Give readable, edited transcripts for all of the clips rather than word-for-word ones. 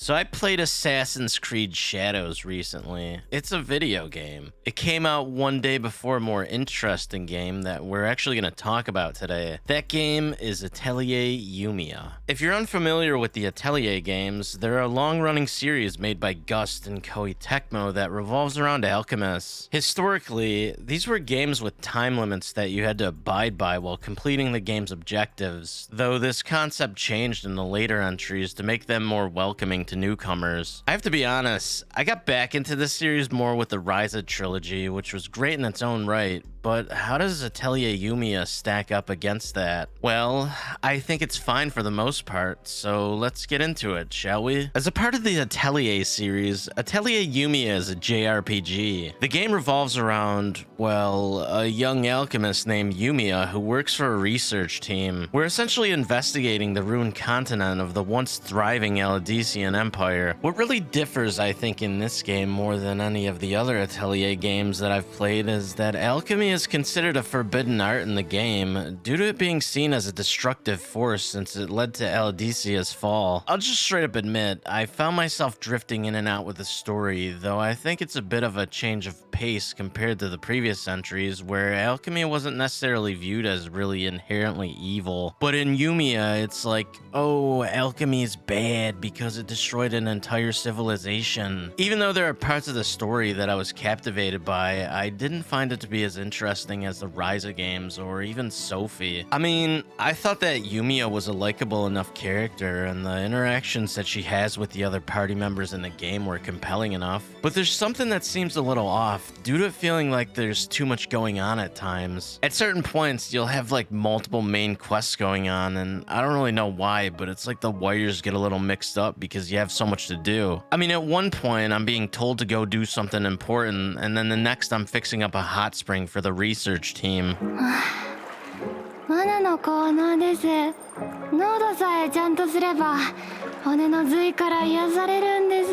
So I played Assassin's Creed Shadows recently. It's a video game. It came out one day before a more interesting game that we're actually going to talk about today. That game is Atelier Yumia. If you're unfamiliar with the Atelier games, they're a long-running series made by Gust and Koei Tecmo that revolves around alchemists. Historically, these were games with time limits that you had to abide by while completing the game's objectives, though this concept changed in the later entries to make them more welcoming to newcomers. I have to be honest, I got back into this series more with the Ryza trilogy, which was great in its own right, but how does Atelier Yumia stack up against that? Well, I think it's fine for the most part, so let's get into it, shall we? As a part of the Atelier series, Atelier Yumia is a JRPG. The game revolves around, well, a young alchemist named Yumia who works for a research team. We're essentially investigating the ruined continent of the once thriving Aladician Empire. What really differs, I think, in this game more than any of the other Atelier games that I've played is that alchemy is considered a forbidden art in the game due to it being seen as a destructive force since it led to Aladicia's fall. I'll just straight up admit, I found myself drifting in and out with the story, though I think it's a bit of a change of pace compared to the previous entries where alchemy wasn't necessarily viewed as really inherently evil. But in Yumia, it's like, oh, alchemy is bad because it destroyed an entire civilization. Even though there are parts of the story that I was captivated by, I didn't find it to be as interesting as the Ryza games or even Sophie. I mean, I thought that Yumia was a likable enough character and the interactions that she has with the other party members in the game were compelling enough. But there's something that seems a little off due to it feeling like there's too much going on at times. At certain points, you'll have like multiple main quests going on and I don't really know why, but it's like the wires get a little mixed up because you have so much to do. I mean, at one point, I'm being told to go do something important and then the next I'm fixing up a hot spring for the research team. 罠のコーナーです。濃度さえちゃんとすれば骨の髄から癒されるんです。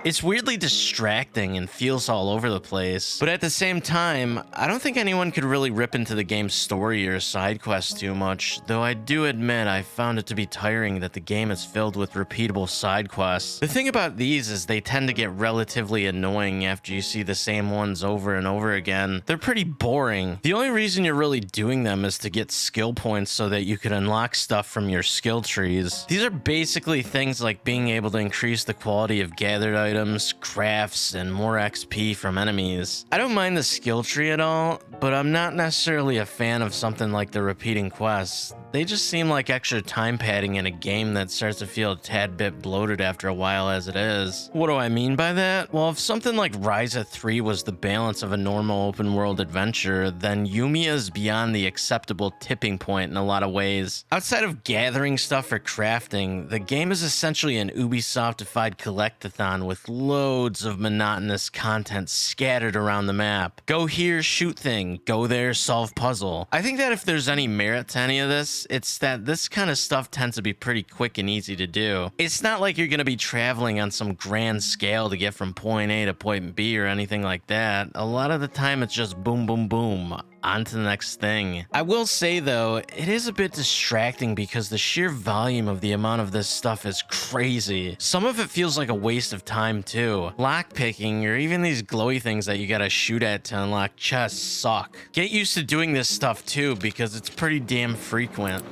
It's weirdly distracting and feels all over the place, but at the same time, I don't think anyone could really rip into the game's story or side quests too much, though I do admit I found it to be tiring that the game is filled with repeatable side quests. The thing about these is they tend to get relatively annoying after you see the same ones over and over again. They're pretty boring. The only reason you're really doing them is to get skill points so that you can unlock stuff from your skill trees. These are basically things like being able to increase the quality of gathered items, crafts, and more XP from enemies. I don't mind the skill tree at all, but I'm not necessarily a fan of something like the repeating quests. They just seem like extra time padding in a game that starts to feel a tad bit bloated after a while as it is. What do I mean by that? Well, if something like Ryza 3 was the balance of a normal open world adventure, then Yumia is beyond the acceptable tipping point in a lot of ways. Outside of gathering stuff for crafting, the game is essentially an Ubisoft-ified collectathon with loads of monotonous content scattered around the map. Go here, shoot thing. Go there, solve puzzle. I think that if there's any merit to any of this, it's that this kind of stuff tends to be pretty quick and easy to do. It's not like you're going to be traveling on some grand scale to get from point A to point B or anything like that. A lot of the time it's just boom, boom, boom. On to the next thing. I will say though, it is a bit distracting because the sheer volume of the amount of this stuff is crazy. Some of it feels like a waste of time too. Lockpicking or even these glowy things that you gotta shoot at to unlock chests suck. Get used to doing this stuff too because it's pretty damn frequent.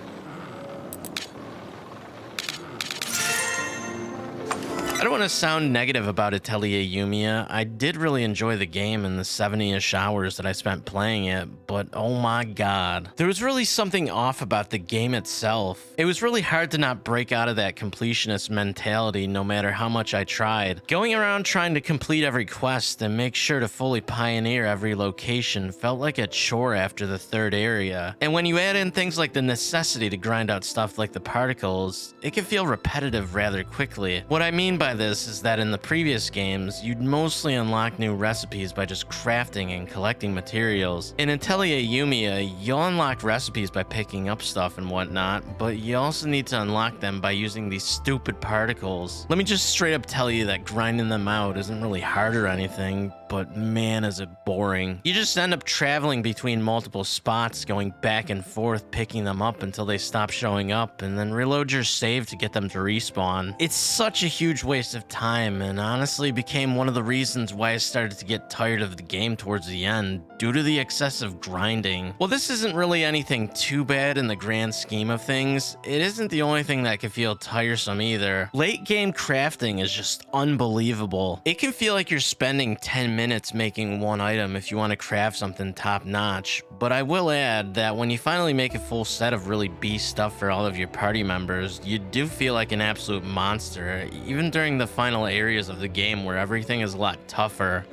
I don't want to sound negative about Atelier Yumia. I did really enjoy the game in the 70-ish hours that I spent playing it, but oh my god. There was really something off about the game itself. It was really hard to not break out of that completionist mentality no matter how much I tried. Going around trying to complete every quest and make sure to fully pioneer every location felt like a chore after the third area. And when you add in things like the necessity to grind out stuff like the particles, it can feel repetitive rather quickly. What I mean by this is that in the previous games, you'd mostly unlock new recipes by just crafting and collecting materials. In Atelier Yumia, you'll unlock recipes by picking up stuff and whatnot, but you also need to unlock them by using these stupid particles. Let me just straight up tell you that grinding them out isn't really hard or anything, but man is it boring. You just end up traveling between multiple spots, going back and forth, picking them up until they stop showing up, and then reload your save to get them to respawn. It's such a huge waste of time, and honestly became one of the reasons why I started to get tired of the game towards the end, due to the excessive grinding. Well, this isn't really anything too bad in the grand scheme of things. It isn't the only thing that can feel tiresome either. Late game crafting is just unbelievable. It can feel like you're spending 10 minutes making one item if you want to craft something top notch, but I will add that when you finally make a full set of really beast stuff for all of your party members, you do feel like an absolute monster, even during the final areas of the game where everything is a lot tougher.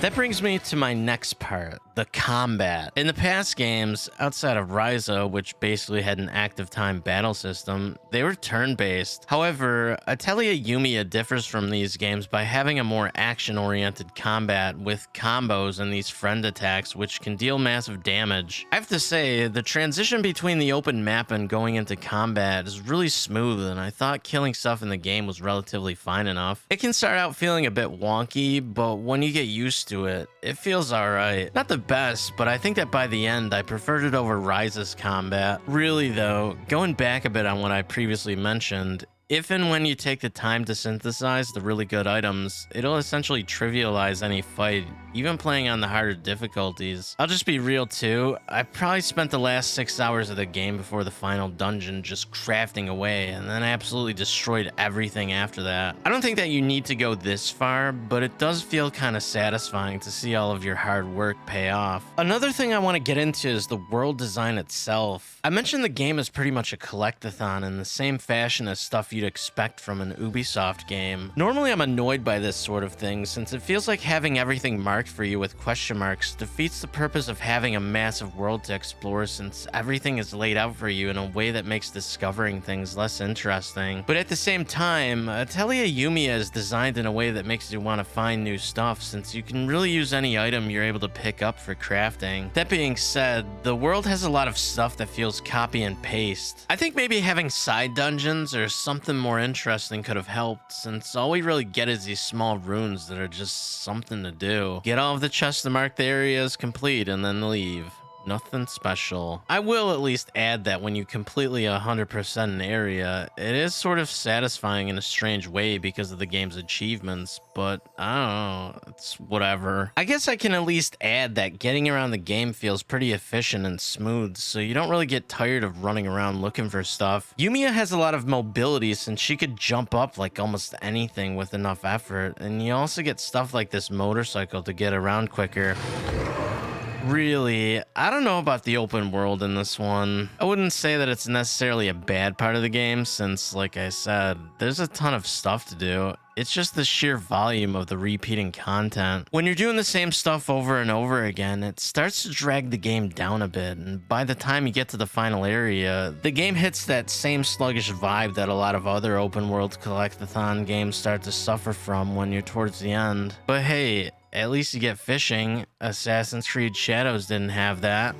That brings me to my next part, the combat. In the past games, outside of Ryza, which basically had an active time battle system, they were turn-based. However, Atelier Yumia differs from these games by having a more action-oriented combat with combos and these friend attacks, which can deal massive damage. I have to say, the transition between the open map and going into combat is really smooth, and I thought killing stuff in the game was relatively fine enough. It can start out feeling a bit wonky, but when you get used to it, it feels alright. Not the best, but I think that by the end, I preferred it over Ryza's combat. Really though, going back a bit on what I previously mentioned, if and when you take the time to synthesize the really good items, it'll essentially trivialize any fight, even playing on the harder difficulties. I'll just be real too, I probably spent the last 6 hours of the game before the final dungeon just crafting away, and then absolutely destroyed everything after that. I don't think that you need to go this far, but it does feel kind of satisfying to see all of your hard work pay off. Another thing I want to get into is the world design itself. I mentioned the game is pretty much a collectathon in the same fashion as stuff you'd expect from an Ubisoft game. Normally I'm annoyed by this sort of thing since it feels like having everything marked for you with question marks defeats the purpose of having a massive world to explore, since everything is laid out for you in a way that makes discovering things less interesting. But at the same time, Atelier Yumia is designed in a way that makes you want to find new stuff, since you can really use any item you're able to pick up for crafting. That being said, the world has a lot of stuff that feels copy and paste. I think maybe having side dungeons or something more interesting could have helped, since all we really get is these small runes that are just something to do. Get all of the chests to mark the areas complete and then leave. Nothing special. I will at least add that when you completely 100% an area, it is sort of satisfying in a strange way because of the game's achievements, but I don't know, it's whatever. I guess I can at least add that getting around the game feels pretty efficient and smooth, so you don't really get tired of running around looking for stuff. Yumia has a lot of mobility since she could jump up like almost anything with enough effort, and you also get stuff like this motorcycle to get around quicker. Really, I don't know about the open world in this one. I wouldn't say that it's necessarily a bad part of the game since, like I said, there's a ton of stuff to do. It's just the sheer volume of the repeating content. When you're doing the same stuff over and over again, it starts to drag the game down a bit, and by the time you get to the final area, the game hits that same sluggish vibe that a lot of other open world collectathon games start to suffer from when you're towards the end. But hey, at least you get fishing. Assassin's Creed Shadows didn't have that.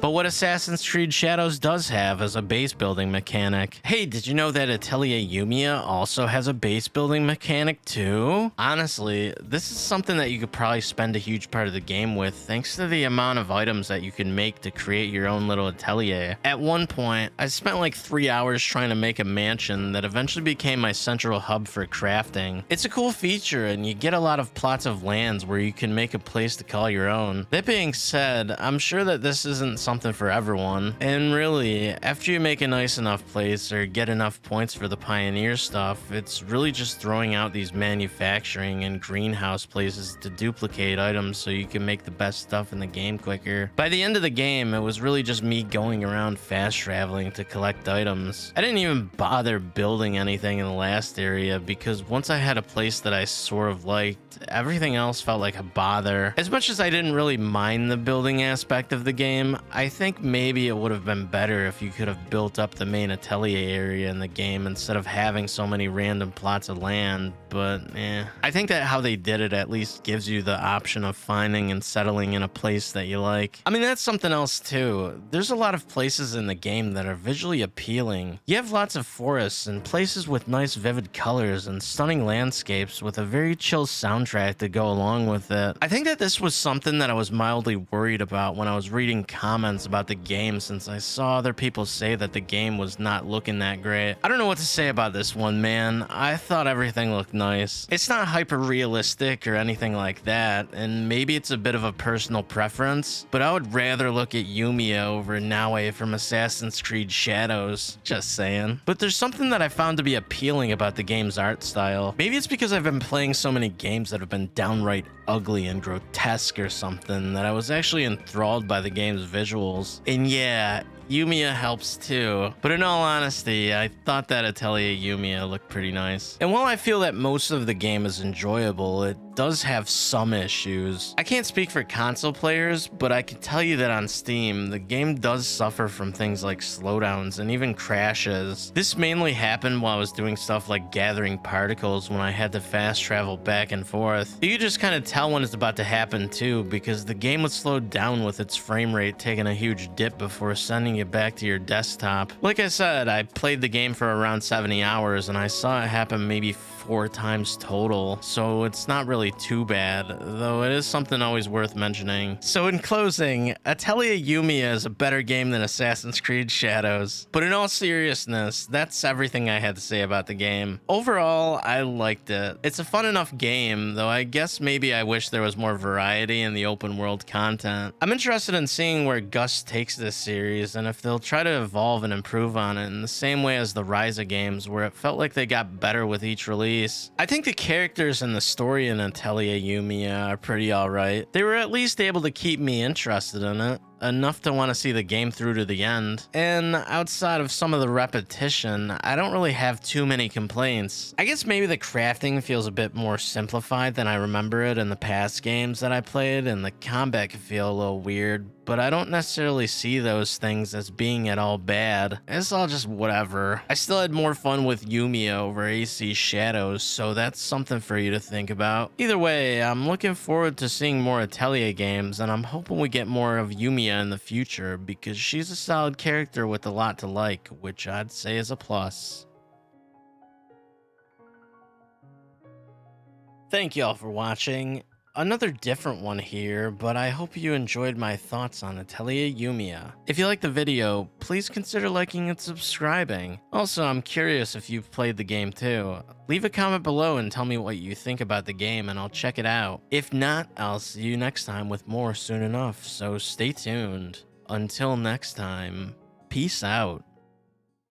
But what Assassin's Creed Shadows does have is a base building mechanic. Hey, did you know that Atelier Yumia also has a base building mechanic too? Honestly, this is something that you could probably spend a huge part of the game with, thanks to the amount of items that you can make to create your own little atelier. At one point, I spent like 3 hours trying to make a mansion that eventually became my central hub for crafting. It's a cool feature, and you get a lot of plots of lands where you can make a place to call your own. That being said, I'm sure that this isn't something for everyone, and really, after you make a nice enough place or get enough points for the pioneer stuff, it's really just throwing out these manufacturing and greenhouse places to duplicate items so you can make the best stuff in the game quicker. By the end of the game, it was really just me going around fast traveling to collect items. I didn't even bother building anything in the last area because once I had a place that I sort of liked, everything else felt like a bother. As much as I didn't really mind the building aspect of the game, I think maybe it would have been better if you could have built up the main Atelier area in the game instead of having so many random plots of land, but I think that how they did it at least gives you the option of finding and settling in a place that you like. I mean, that's something else too. There's a lot of places in the game that are visually appealing. You have lots of forests and places with nice vivid colors and stunning landscapes with a very chill soundtrack to go along with it. I think that this was something that I was mildly worried about when I was reading comments about the game, since I saw other people say that the game was not looking that great. I don't know what to say about this one, man. I thought everything looked nice. It's not hyper realistic or anything like that, and maybe it's a bit of a personal preference, but I would rather look at Yumia over Naue from Assassin's Creed Shadows. Just saying. But there's something that I found to be appealing about the game's art style. Maybe it's because I've been playing so many games that have been downright ugly and grotesque or something that I was actually enthralled by the game's visuals. And yeah, Yumia helps too, but in all honesty, I thought that Atelier Yumia looked pretty nice. And while I feel that most of the game is enjoyable, it does have some issues. I can't speak for console players, but I can tell you that on Steam, the game does suffer from things like slowdowns and even crashes. This mainly happened while I was doing stuff like gathering particles when I had to fast travel back and forth. You could just kind of tell when it's about to happen too, because the game would slow down with its frame rate taking a huge dip before sending you back to your desktop. Like I said, I played the game for around 70 hours and I saw it happen maybe 4 times total, so it's not really too bad, though it is something always worth mentioning. So in closing, Atelier Yumia is a better game than Assassin's Creed Shadows. But in all seriousness, that's everything I had to say about the game. Overall, I liked it. It's a fun enough game, though I guess maybe I wish there was more variety in the open world content. I'm interested in seeing where Gus takes this series and if they'll try to evolve and improve on it in the same way as the Ryza games, where it felt like they got better with each release. I think the characters and the story in Atelier Yumia are pretty alright. They were at least able to keep me interested in it, enough to want to see the game through to the end. And outside of some of the repetition, I don't really have too many complaints. I guess maybe the crafting feels a bit more simplified than I remember it in the past games that I played, and the combat can feel a little weird, but I don't necessarily see those things as being at all bad. It's all just whatever. I still had more fun with Yumia over AC Shadows, so that's something for you to think about. Either way, I'm looking forward to seeing more Atelier games, and I'm hoping we get more of Yumia in the future, because she's a solid character with a lot to like, which I'd say is a plus. Thank y'all for watching. Another different one here, but I hope you enjoyed my thoughts on Atelier Yumia. If you liked the video, please consider liking and subscribing. Also, I'm curious if you've played the game too. Leave a comment below and tell me what you think about the game and I'll check it out. If not, I'll see you next time with more soon enough, so stay tuned. Until next time, peace out.